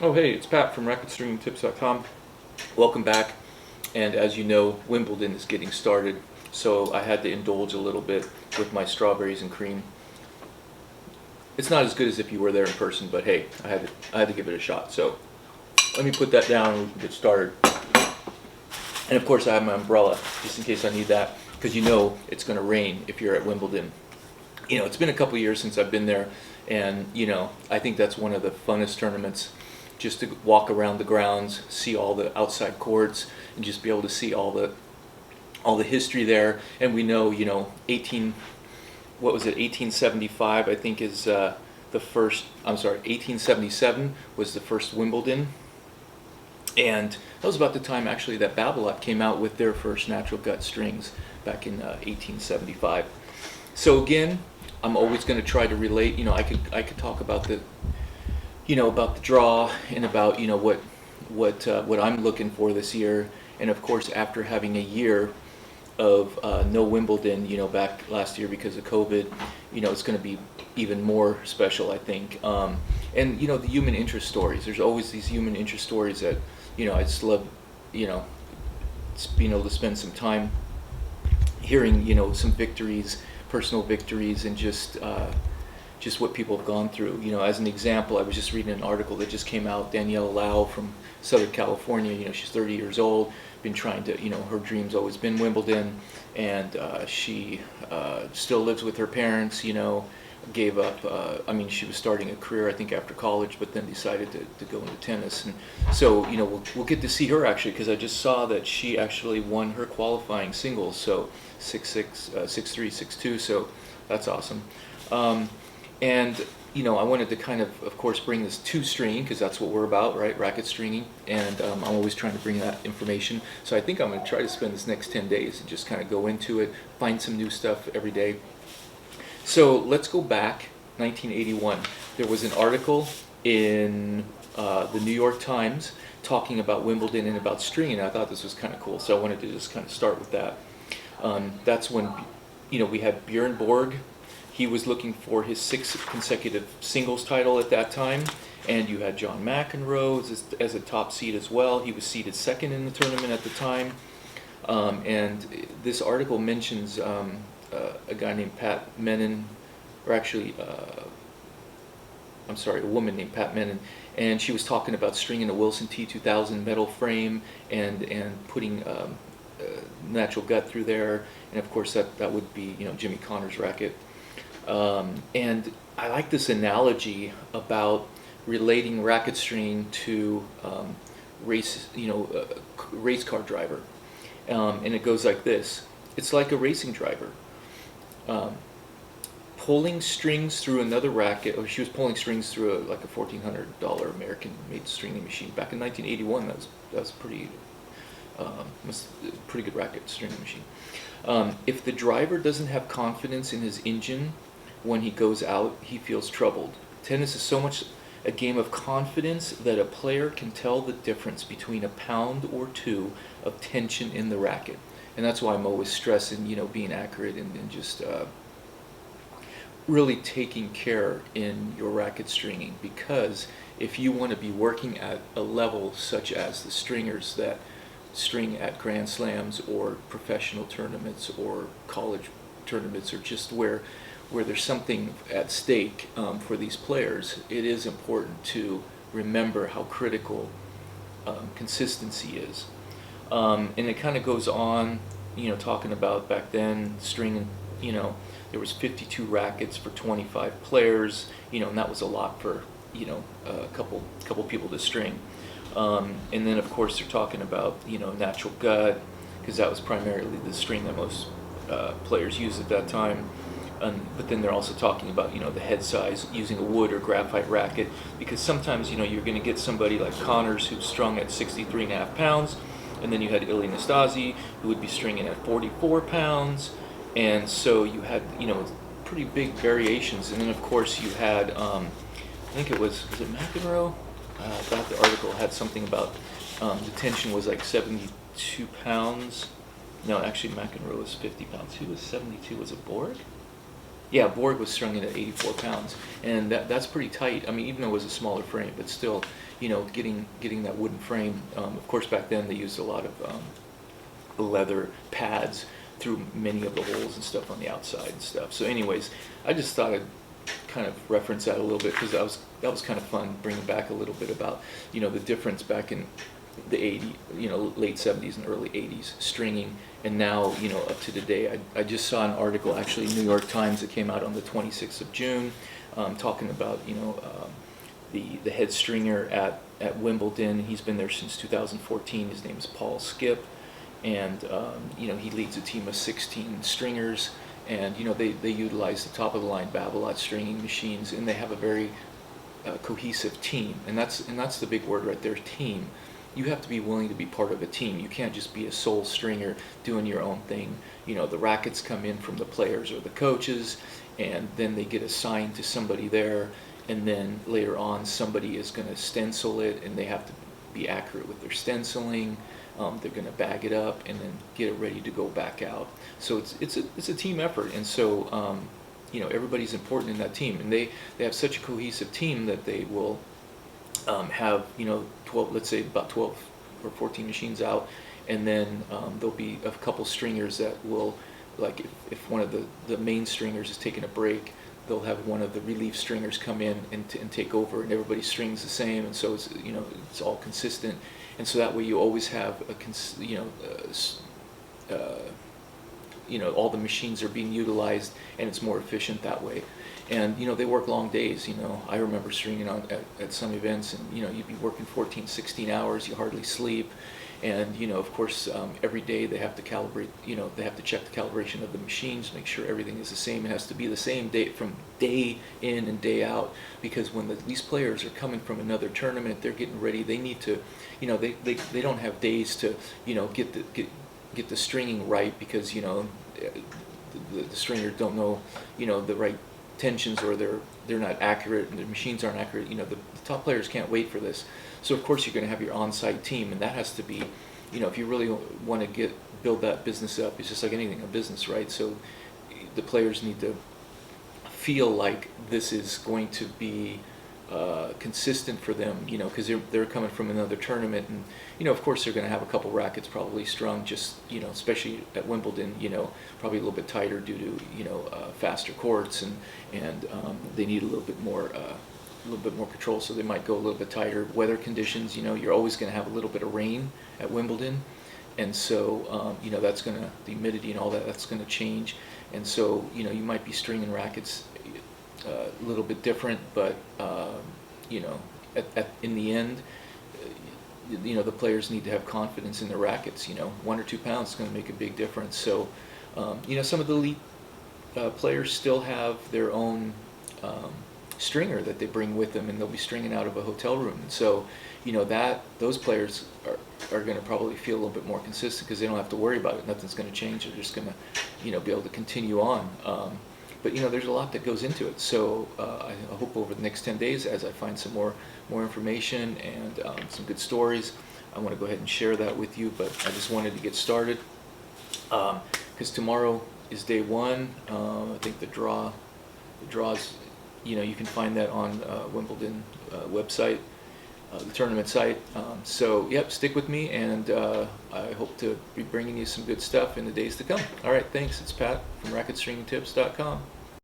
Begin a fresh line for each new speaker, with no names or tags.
Oh, hey, it's Pat from RacketStringingTips.com. Welcome back. And as you know, Wimbledon is getting started, so I had to indulge a little bit with my strawberries and cream. It's not as good as if you were there in person, but hey, I had to give it a shot. So let me put that down and we can get started. And of course, I have my umbrella just in case I need that, because you know it's going to rain if you're at Wimbledon. You know, it's been a couple of years since I've been there, and I think that's one of the funnest tournaments, just to walk around the grounds, see all the outside courts, and just be able to see all the history there. And we know, 1875, I think, is the first. I'm sorry, 1877 was the first Wimbledon, and that was about the time actually that Babolat came out with their first natural gut strings back in 1875. So again, I'm always going to try to relate. I could talk about the draw and about what I'm looking for this year. And of course, after having a year of no Wimbledon, back last year because of COVID, it's going to be even more special, I think. And the human interest stories. There's always these human interest stories that I just love, being able to spend some time hearing some victories, personal victories, and just what people have gone through. As an example, I was just reading an article that just came out. Danielle Lau from Southern California. She's 30 years old. Been trying to, her dream's always been Wimbledon, and she still lives with her parents. Gave up. She was starting a career, I think, after college, but then decided to go into tennis. And so, we'll get to see her actually, because I just saw that she actually won her qualifying singles. So 6-6, 6-3, 6-2. So that's awesome. And I wanted to kind of course, bring this to stringing, because that's what we're about, right? Racket stringing. And I'm always trying to bring that information. So I think I'm going to try to spend this next 10 days and just kind of go into it, find some new stuff every day. So let's go back, 1981. There was an article in the New York Times talking about Wimbledon and about stringing. I thought this was kind of cool, so I wanted to just kind of start with that. That's when, we had Bjorn Borg. He was looking for his 6th consecutive singles title at that time, and you had John McEnroe as a top seed as well. He was seeded 2nd in the tournament at the time. And this article mentions a guy named Pat Menon, or actually, a woman named Pat Menon, and she was talking about stringing a Wilson T2000 metal frame and putting natural gut through there, and of course that would be Jimmy Connor's racket. And I like this analogy about relating racket stringing to race car driver, and it goes like this. It's like a racing driver. Pulling strings through another racket, or she was pulling strings through a $1,400 American-made stringing machine back in 1981. That was pretty good racket stringing machine. If the driver doesn't have confidence in his engine when he goes out, he feels troubled. Tennis is so much a game of confidence that a player can tell the difference between a pound or two of tension in the racket. And that's why I'm always stressing, being accurate and just really taking care in your racket stringing. Because if you want to be working at a level such as the stringers that string at Grand Slams or professional tournaments or college tournaments, or just where there's something at stake for these players, it is important to remember how critical consistency is. And it kind of goes on, talking about back then stringing, there was 52 rackets for 25 players, and that was a lot for, a couple people to string. And then of course they're talking about, natural gut, because that was primarily the string that most players used at that time. But then they're also talking about, the head size, using a wood or graphite racket, because sometimes, you're going to get somebody like Connors who's strung at 63.5 pounds, and then you had Ilie Nastase who would be stringing at 44 pounds, and so you had, pretty big variations. And then of course you had, I think it was it McEnroe? I thought the article had something about the tension was like 72 pounds. No, actually McEnroe was 50 pounds. Who was 72? Was it Borg? Yeah, board was strung in at 84 pounds, and that's pretty tight. I mean, even though it was a smaller frame, but still, getting that wooden frame. Of course, back then they used a lot of leather pads through many of the holes and stuff on the outside and stuff. So, anyways, I just thought I'd kind of reference that a little bit because that was kind of fun, bringing back a little bit about the difference back in the late 70s and early 80s stringing, and now up to today. I just saw an article, actually, New York Times, that came out on the 26th of June, talking about the head stringer at Wimbledon. He's been there since 2014. His name is Paul Skip, and he leads a team of 16 stringers, and they utilize the top of the line Babolat stringing machines, and they have a very cohesive team, and that's the big word right there, team. You have to be willing to be part of a team. You can't just be a sole stringer doing your own thing. The rackets come in from the players or the coaches, and then they get assigned to somebody there, and then later on somebody is going to stencil it, and they have to be accurate with their stenciling. They're going to bag it up and then get it ready to go back out. So it's a team effort, and so everybody's important in that team, and they have such a cohesive team that they will have 12, let's say about 12 or 14 machines out, and then there'll be a couple stringers that will, like if one of the main stringers is taking a break, they'll have one of the relief stringers come in and take over, and everybody strings the same, and so it's all consistent, and so that way you always have all the machines are being utilized, and it's more efficient that way. And they work long days. I remember stringing at some events, and you'd be working 14, 16 hours. You hardly sleep, and of course every day they have to calibrate. They have to check the calibration of the machines, make sure everything is the same. It has to be the same day from day in and day out, because when these players are coming from another tournament, they're getting ready. They need to, they don't have days to get the stringing right, because the stringers don't know the right tensions, or they're not accurate, and the machines aren't accurate. The top players can't wait for this. So of course you're going to have your on-site team, and that has to be, if you really want to build that business up, it's just like anything, a business, right? So the players need to feel like this is going to be consistent for them, because they're coming from another tournament, and of course they're going to have a couple rackets probably strung, just especially at Wimbledon, probably a little bit tighter due to faster courts, and they need a little bit more control, so they might go a little bit tighter. Weather conditions, you're always going to have a little bit of rain at Wimbledon, and so that's going to, the humidity and all that's going to change, and so you might be stringing rackets a little bit different, but in the end, the players need to have confidence in their rackets. 1 or 2 pounds is going to make a big difference. So some of the elite players still have their own stringer that they bring with them, and they'll be stringing out of a hotel room, and so those players are going to probably feel a little bit more consistent, because they don't have to worry about it. Nothing's going to change. They're just going to be able to continue on. But there's a lot that goes into it. So I hope over the next 10 days, as I find some more information and some good stories, I want to go ahead and share that with you. But I just wanted to get started, because tomorrow is day one. I think the draws, you can find that on Wimbledon website, the tournament site. So yep, stick with me, and I hope to be bringing you some good stuff in the days to come. All right, thanks. It's Pat from RacketStringingTips.com.